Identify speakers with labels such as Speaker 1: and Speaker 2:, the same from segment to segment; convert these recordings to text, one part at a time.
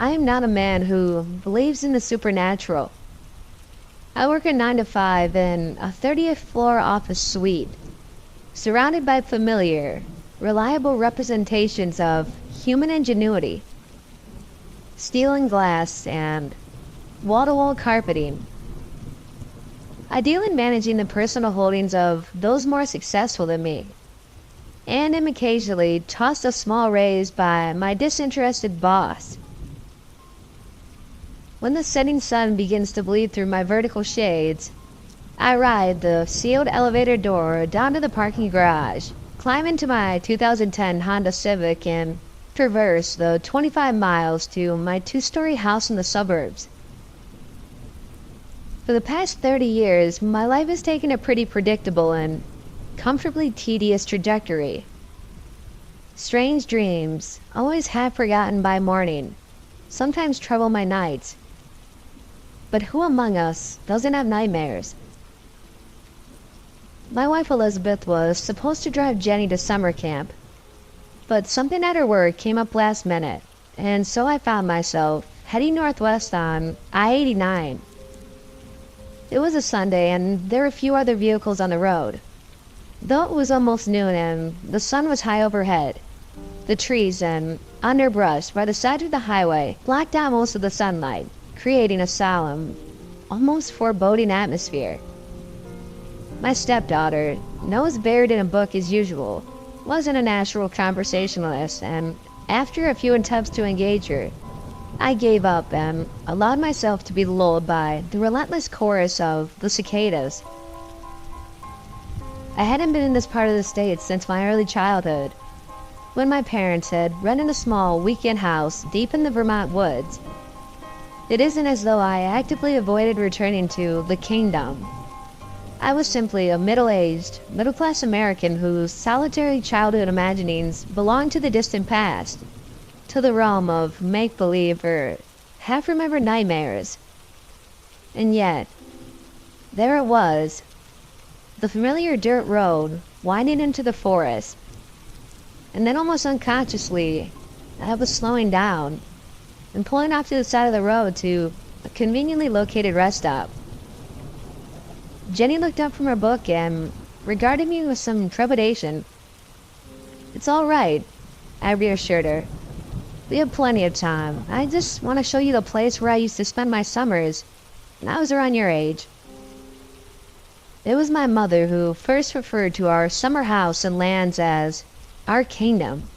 Speaker 1: I am not a man who believes in the supernatural. I work a 9 to 5 in a 30th floor office suite, surrounded by familiar, reliable representations of human ingenuity, steel and glass, and wall-to-wall carpeting. I deal in managing the personal holdings of those more successful than me, and am occasionally tossed a small raise by my disinterested boss. When the setting sun begins to bleed through my vertical shades, I ride the sealed elevator door down to the parking garage, climb into my 2010 Honda Civic, and traverse the 25 miles to my 2-story house in the suburbs. For the past 30 years, my life has taken a pretty predictable and comfortably tedious trajectory. Strange dreams, always half forgotten by morning, sometimes trouble my nights. But who among us doesn't have nightmares? My wife Elizabeth was supposed to drive Jenny to summer camp, but something at her work came up last minute, and so I found myself heading northwest on I-89. It was a Sunday, and there were few other vehicles on the road. Though it was almost noon and the sun was high overhead, the trees and underbrush by the side of the highway blocked out most of the sunlight, creating a solemn, almost foreboding atmosphere. My stepdaughter, nose buried in a book as usual, wasn't a natural conversationalist, and after a few attempts to engage her, I gave up and allowed myself to be lulled by the relentless chorus of the cicadas. I hadn't been in this part of the state since my early childhood, when my parents had rented a small weekend house deep in the Vermont woods. It isn't as though I actively avoided returning to the kingdom. I was simply a middle-aged, middle-class American whose solitary childhood imaginings belonged to the distant past, to the realm of make-believe or half-remembered nightmares. And yet, there it was, the familiar dirt road winding into the forest. And then almost unconsciously, I was slowing down and pulling off to the side of the road to a conveniently located rest stop. Jenny looked up from her book and regarded me with some trepidation. "It's all right," I reassured her. "We have plenty of time. I just want to show you the place where I used to spend my summers when I was around your age." It was my mother who first referred to our summer house and lands as our kingdom,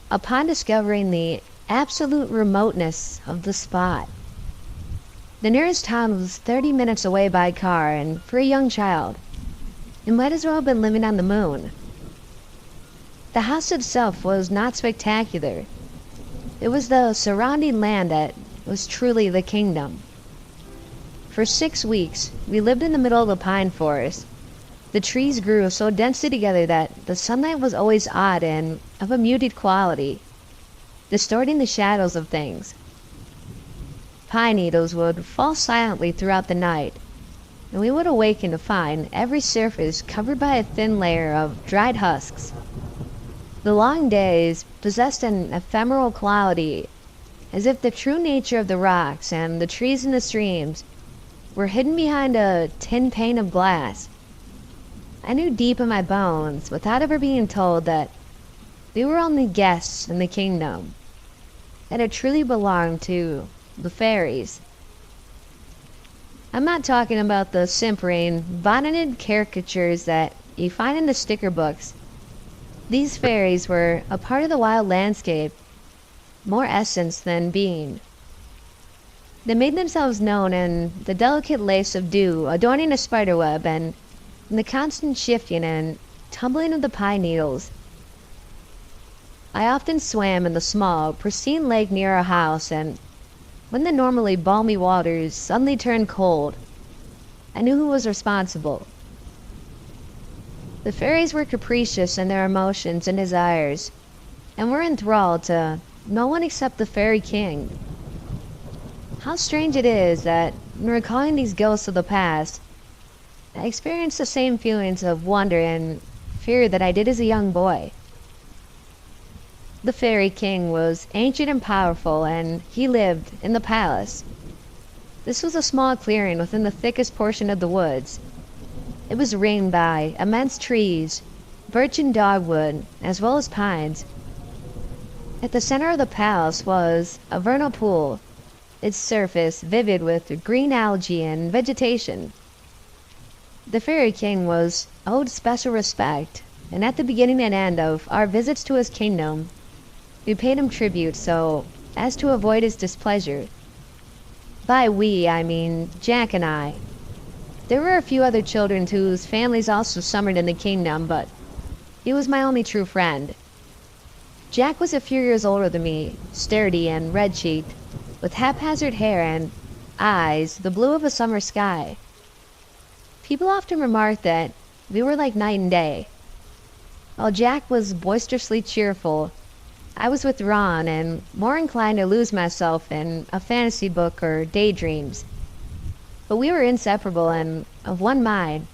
Speaker 1: upon discovering the absolute remoteness of the spot. The nearest town was 30 minutes away by car, and for a young child, it might as well have been living on the moon. The house itself was not spectacular. It was the surrounding land that was truly the kingdom. For 6 weeks, we lived in the middle of the pine forest. The trees grew so densely together that the sunlight was always odd and of a muted quality, distorting the shadows of things. Pine needles would fall silently throughout the night, and we would awaken to find every surface covered by a thin layer of dried husks. The long days possessed an ephemeral quality, as if the true nature of the rocks and the trees and the streams were hidden behind a tin pane of glass. I knew deep in my bones, without ever being told, that we were only guests in the kingdom, that it truly belonged to the fairies. I'm not talking about the simpering, bonneted caricatures that you find in the sticker books. These fairies were a part of the wild landscape, more essence than being. They made themselves known in the delicate lace of dew adorning a spiderweb, and in the constant shifting and tumbling of the pine needles. I often swam in the small, pristine lake near our house, and when the normally balmy waters suddenly turned cold, I knew who was responsible. The fairies were capricious in their emotions and desires, and were enthralled to no one except the fairy king. How strange it is that, in recalling these ghosts of the past, I experienced the same feelings of wonder and fear that I did as a young boy. The Fairy King was ancient and powerful, and he lived in the palace. This was a small clearing within the thickest portion of the woods. It was ringed by immense trees, birch and dogwood, as well as pines. At the center of the palace was a vernal pool, its surface vivid with green algae and vegetation. The Fairy King was owed special respect, and at the beginning and end of our visits to his kingdom, we paid him tribute so as to avoid his displeasure. By we, I mean Jack and I. There were a few other children whose families also summered in the kingdom, but he was my only true friend. Jack was a few years older than me, sturdy and red-cheeked, with haphazard hair and eyes the blue of a summer sky. People often remarked that we were like night and day. While Jack was boisterously cheerful, I was withdrawn and more inclined to lose myself in a fantasy book or daydreams. But we were inseparable and of one mind,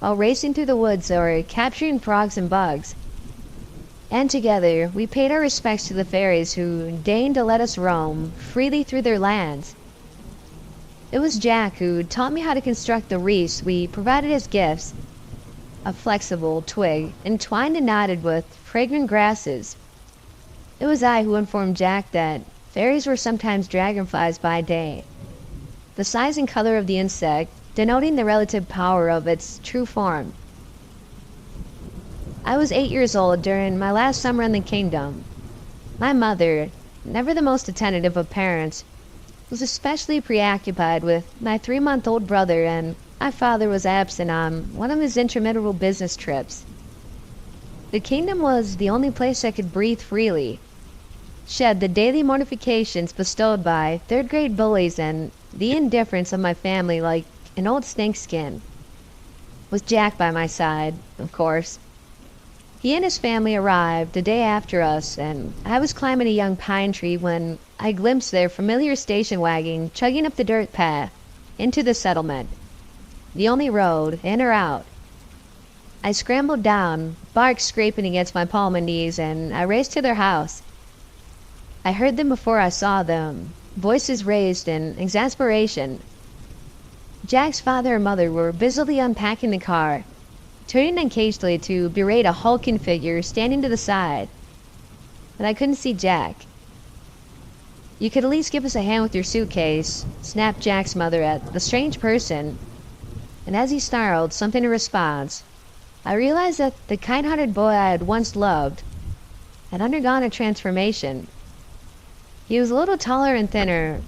Speaker 1: while racing through the woods or capturing frogs and bugs. And together we paid our respects to the fairies who deigned to let us roam freely through their lands. It was Jack who taught me how to construct the wreaths we provided as gifts, a flexible twig entwined and knotted with fragrant grasses. It was I who informed Jack that fairies were sometimes dragonflies by day, the size and color of the insect denoting the relative power of its true form. I was 8 years old during my last summer in the kingdom. My mother, never the most attentive of parents, was especially preoccupied with my 3-month-old brother, and my father was absent on one of his interminable business trips. The kingdom was the only place I could breathe freely, shed the daily mortifications bestowed by third-grade bullies, and the indifference of my family like an old snakeskin. With Jack by my side, of course. He and his family arrived the day after us, and I was climbing a young pine tree when I glimpsed their familiar station wagon chugging up the dirt path into the settlement, the only road in or out. I scrambled down, bark scraping against my palm and knees, and I raced to their house. I heard them before I saw them, voices raised in exasperation. Jack's father and mother were busily unpacking the car, turning occasionally to berate a hulking figure standing to the side. But I couldn't see Jack. "You could at least give us a hand with your suitcase," snapped Jack's mother at the strange person, and as he snarled something in response, I realized that the kind-hearted boy I had once loved had undergone a transformation. He was a little taller and thinner,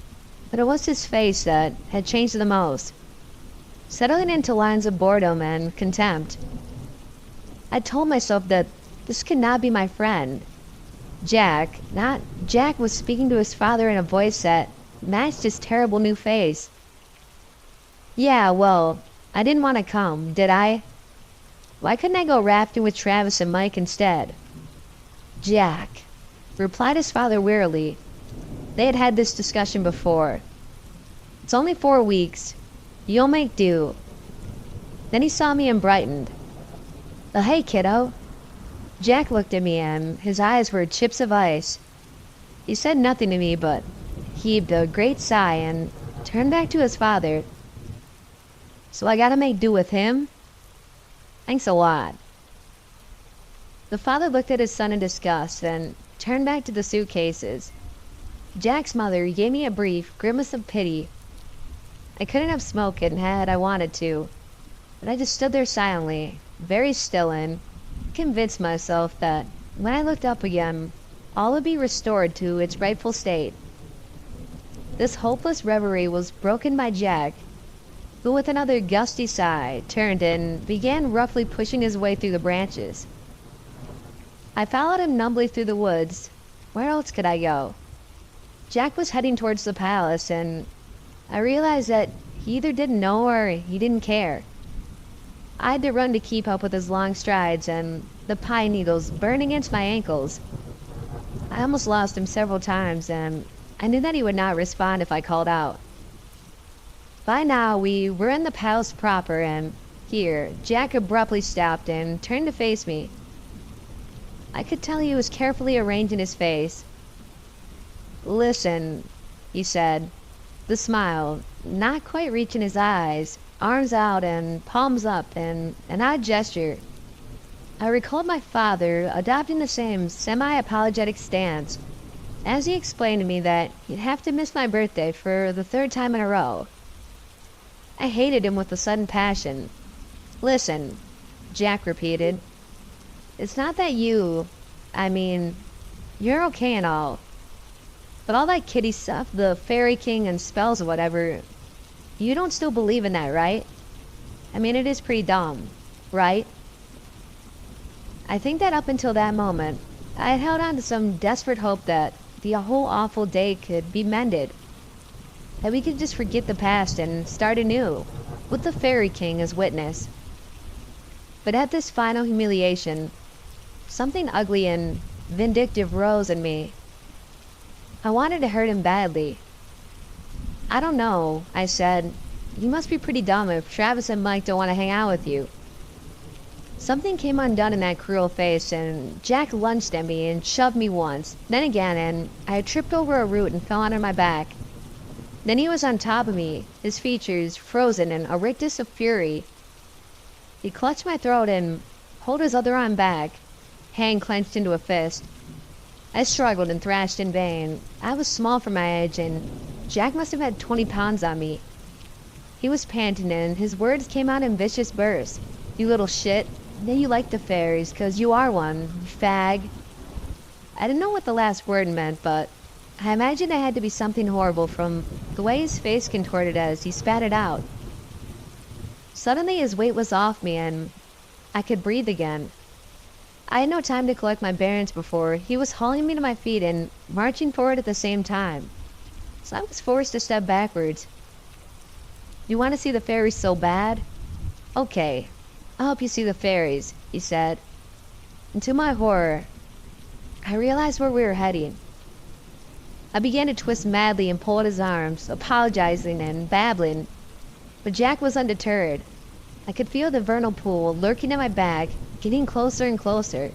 Speaker 1: but it was his face that had changed the most, settling into lines of boredom and contempt. I told myself that this could not be my friend. Jack, not Jack, was speaking to his father in a voice that matched his terrible new face. "Yeah, well, I didn't want to come, did I? Why couldn't I go rafting with Travis and Mike instead?" "Jack," replied his father wearily. They had had this discussion before. "It's only 4 weeks. You'll make do." Then he saw me and brightened. Hey, kiddo." Jack looked at me and his eyes were chips of ice. He said nothing to me but heaved a great sigh and turned back to his father. "So I gotta make do with him? Thanks a lot." The father looked at his son in disgust and turned back to the suitcases. Jack's mother gave me a brief grimace of pity. I couldn't have spoken had I wanted to, but I just stood there silently, very still, and convinced myself that when I looked up again, all would be restored to its rightful state. This hopeless reverie was broken by Jack, who with another gusty sigh turned and began roughly pushing his way through the branches. I followed him numbly through the woods. Where else could I go? Jack was heading towards the palace, and I realized that he either didn't know or he didn't care. I had to run to keep up with his long strides, and the pine needles burned against my ankles. I almost lost him several times, and I knew that he would not respond if I called out. By now we were in the palace proper, and here Jack abruptly stopped and turned to face me. I could tell he was carefully arranging his face. "Listen," he said, the smile not quite reaching his eyes, arms out and palms up in an odd gesture. I recalled my father adopting the same semi-apologetic stance as he explained to me that he'd have to miss my birthday for the third time in a row. I hated him with a sudden passion. "Listen," Jack repeated. "It's not that I mean, you're okay and all. But all that kiddie stuff, the Fairy King and spells or whatever, you don't still believe in that, right? I mean, it is pretty dumb, right?" I think that up until that moment, I had held on to some desperate hope that the whole awful day could be mended. That we could just forget the past and start anew, with the Fairy King as witness. But at this final humiliation, something ugly and vindictive rose in me. I wanted to hurt him badly. "I don't know," I said. "You must be pretty dumb if Travis and Mike don't want to hang out with you." Something came undone in that cruel face, and Jack lunged at me and shoved me once, then again, and I tripped over a root and fell onto my back. Then he was on top of me, his features frozen in a rictus of fury. He clutched my throat and pulled his other arm back, hand clenched into a fist. I struggled and thrashed in vain. I was small for my age, and Jack must have had 20 pounds on me. He was panting, and his words came out in vicious bursts. "You little shit. Yeah, you like the fairies, 'cause you are one, you fag." I didn't know what the last word meant, but I imagined it had to be something horrible from the way his face contorted as he spat it out. Suddenly his weight was off me, and I could breathe again. I had no time to collect my bearings before he was hauling me to my feet and marching forward at the same time, so I was forced to step backwards. "You want to see the fairies so bad? Okay, I'll help you see the fairies," he said. And to my horror, I realized where we were heading. I began to twist madly and pull at his arms, apologizing and babbling, but Jack was undeterred. I could feel the vernal pool lurking at my back, getting closer and closer,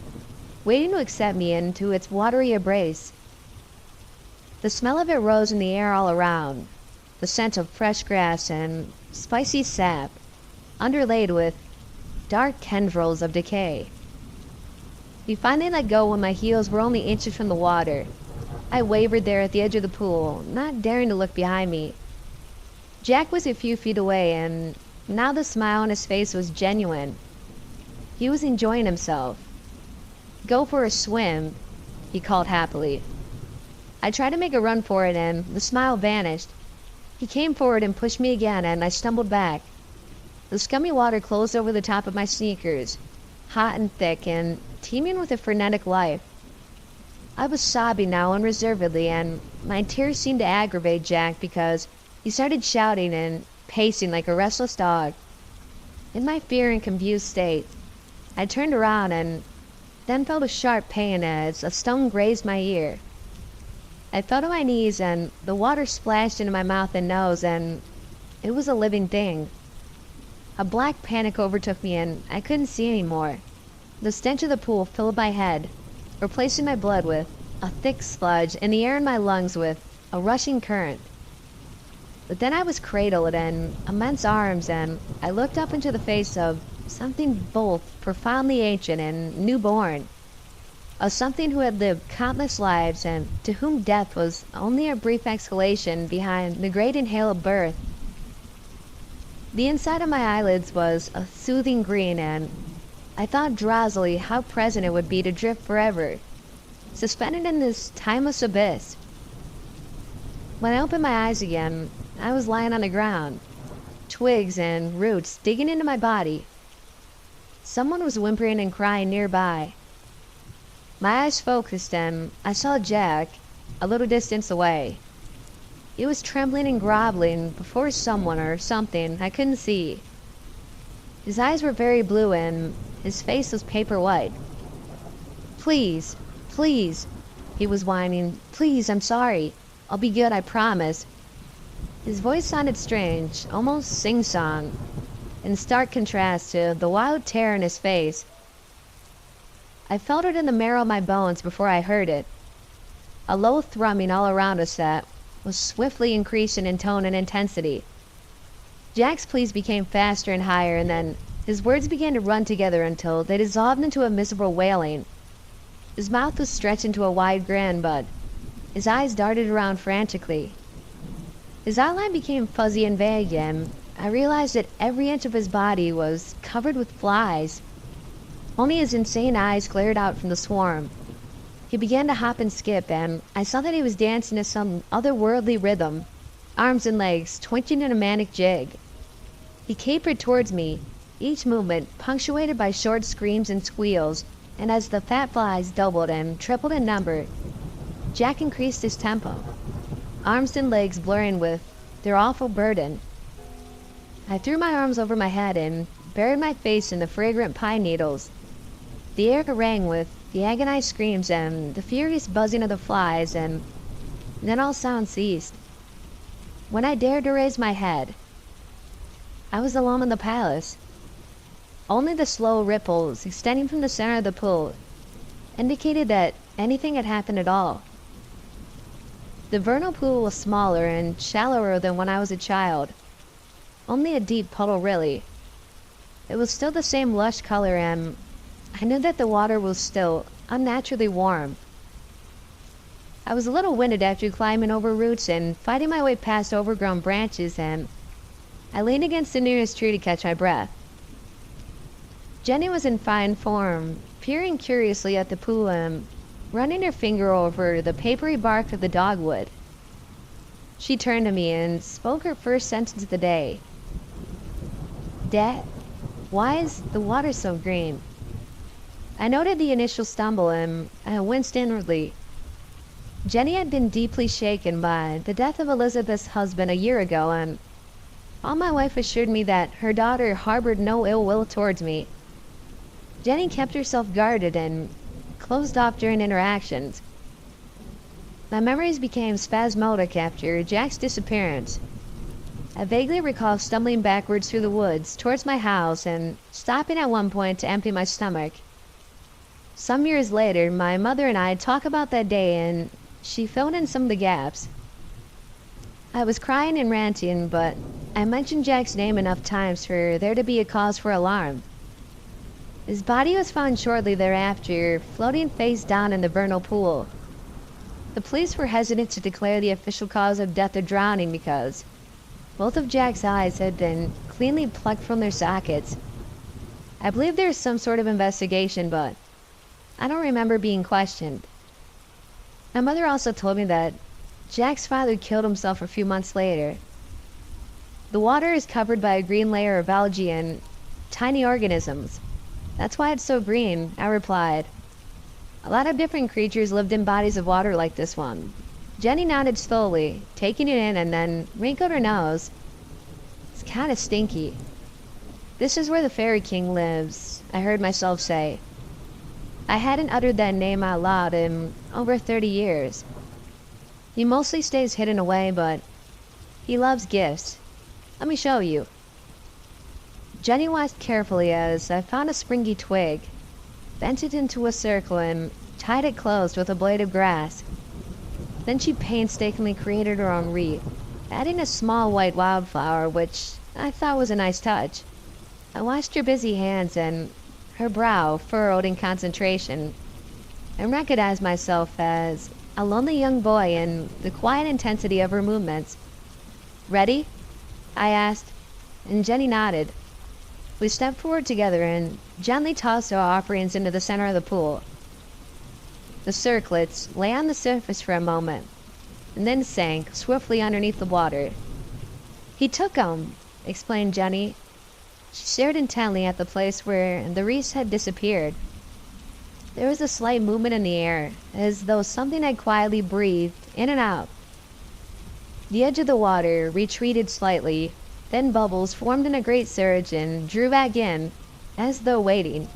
Speaker 1: waiting to accept me into its watery embrace. The smell of it rose in the air all around, the scent of fresh grass and spicy sap, underlaid with dark tendrils of decay. He finally let go when my heels were only inches from the water. I wavered there at the edge of the pool, not daring to look behind me. Jack was a few feet away, and now the smile on his face was genuine. He was enjoying himself. "Go for a swim," he called happily. I tried to make a run for it, and the smile vanished. He came forward and pushed me again, and I stumbled back. The scummy water closed over the top of my sneakers, hot and thick and teeming with a frenetic life. I was sobbing now unreservedly, and my tears seemed to aggravate Jack because he started shouting and pacing like a restless dog. In my fear and confused state, I turned around and then felt a sharp pain as a stone grazed my ear. I fell to my knees, and the water splashed into my mouth and nose, and it was a living thing. A black panic overtook me, and I couldn't see anymore. The stench of the pool filled my head, replacing my blood with a thick sludge and the air in my lungs with a rushing current. But then I was cradled in immense arms, and I looked up into the face of something both profoundly ancient and newborn, of something who had lived countless lives and to whom death was only a brief exhalation behind the great inhale of birth. The inside of my eyelids was a soothing green, and I thought drowsily how pleasant it would be to drift forever, suspended in this timeless abyss. When I opened my eyes again, I was lying on the ground, twigs and roots digging into my body. Someone was whimpering and crying nearby. My eyes focused, and I saw Jack a little distance away. He was trembling and groveling before someone or something I couldn't see. His eyes were very blue, and his face was paper white. "Please, please," he was whining. "Please, I'm sorry. I'll be good, I promise." His voice sounded strange, almost sing-song, in stark contrast to the wild terror in his face. I felt it in the marrow of my bones before I heard it. A low thrumming all around us that was swiftly increasing in tone and intensity. Jack's pleas became faster and higher, and then his words began to run together until they dissolved into a miserable wailing. His mouth was stretched into a wide grin, but his eyes darted around frantically. His outline became fuzzy and vague, and I realized that every inch of his body was covered with flies. Only his insane eyes glared out from the swarm. He began to hop and skip, and I saw that he was dancing to some otherworldly rhythm, arms and legs twitching in a manic jig. He capered towards me, each movement punctuated by short screams and squeals, and as the fat flies doubled and tripled in number, Jack increased his tempo, arms and legs blurring with their awful burden. I threw my arms over my head and buried my face in the fragrant pine needles. The air rang with the agonized screams and the furious buzzing of the flies, and then all sound ceased. When I dared to raise my head, I was alone in the palace. Only the slow ripples extending from the center of the pool indicated that anything had happened at all. The vernal pool was smaller and shallower than when I was a child. Only a deep puddle, really. It was still the same lush color, and I knew that the water was still unnaturally warm. I was a little winded after climbing over roots and fighting my way past overgrown branches, and I leaned against the nearest tree to catch my breath. Jenny was in fine form, peering curiously at the pool and running her finger over the papery bark of the dogwood. She turned to me and spoke her first sentence of the day. "Dad, why is the water so green?" I noted the initial stumble and I winced inwardly. Jenny had been deeply shaken by the death of Elizabeth's husband a year ago, and all my wife assured me that her daughter harbored no ill will towards me. Jenny kept herself guarded and closed off during interactions. My memories became spasmodic after Jack's disappearance. I vaguely recall stumbling backwards through the woods towards my house and stopping at one point to empty my stomach. Some years later, my mother and I talk about that day, and she filled in some of the gaps. I was crying and ranting, but I mentioned Jack's name enough times for there to be a cause for alarm. His body was found shortly thereafter, floating face down in the vernal pool. The police were hesitant to declare the official cause of death a drowning because both of Jack's eyes had been cleanly plucked from their sockets. I believe there was some sort of investigation, but I don't remember being questioned. My mother also told me that Jack's father killed himself a few months later. The water is covered by a green layer of algae and tiny organisms. That's why it's so green, I replied. A lot of different creatures lived in bodies of water like this one. Jenny nodded slowly, taking it in, and then wrinkled her nose. It's kind of stinky. This is where the Fairy King lives, I heard myself say. I hadn't uttered that name out loud in over 30 years. He mostly stays hidden away, but he loves gifts. Let me show you. Jenny watched carefully as I found a springy twig, bent it into a circle, and tied it closed with a blade of grass. Then she painstakingly created her own wreath, adding a small white wildflower, which I thought was a nice touch. I watched her busy hands and her brow furrowed in concentration, and recognized myself as a lonely young boy in the quiet intensity of her movements. "Ready?" I asked, and Jenny nodded. We stepped forward together and gently tossed our offerings into the center of the pool. The circlets lay on the surface for a moment, and then sank swiftly underneath the water. "He took 'em," explained Jenny. She stared intently at the place where the wreaths had disappeared. There was a slight movement in the air, as though something had quietly breathed in and out. The edge of the water retreated slightly, then bubbles formed in a great surge and drew back in, as though waiting.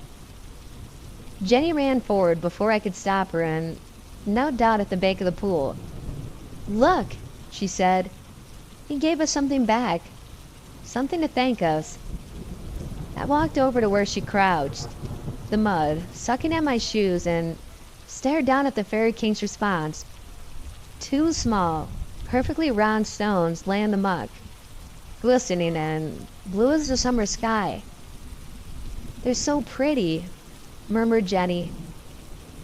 Speaker 1: Jenny ran forward before I could stop her and knelt down at the bank of the pool. "Look," she said. "He gave us something back. Something to thank us." I walked over to where she crouched. the mud, sucking at my shoes, and stared down at the Fairy King's response. Two small, perfectly round stones lay in the muck, glistening and blue as the summer sky. "They're so pretty," murmured Jenny,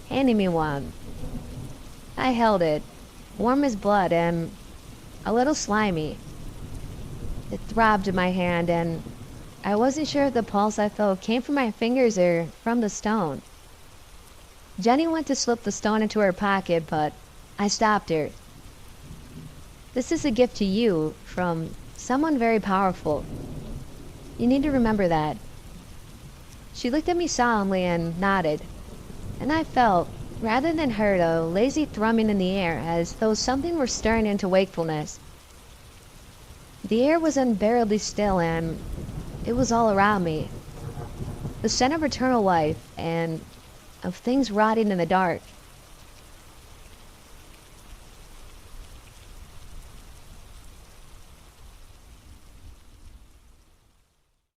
Speaker 1: handing me one. I held it, warm as blood and a little slimy. It throbbed in my hand, and I wasn't sure if the pulse I felt came from my fingers or from the stone. Jenny went to slip the stone into her pocket, but I stopped her. "This is a gift to you from someone very powerful. You need to remember that." She looked at me solemnly and nodded, and I felt, rather than heard, a lazy thrumming in the air as though something were stirring into wakefulness. The air was unbearably still, and it was all around me. The scent of eternal life and of things rotting in the dark.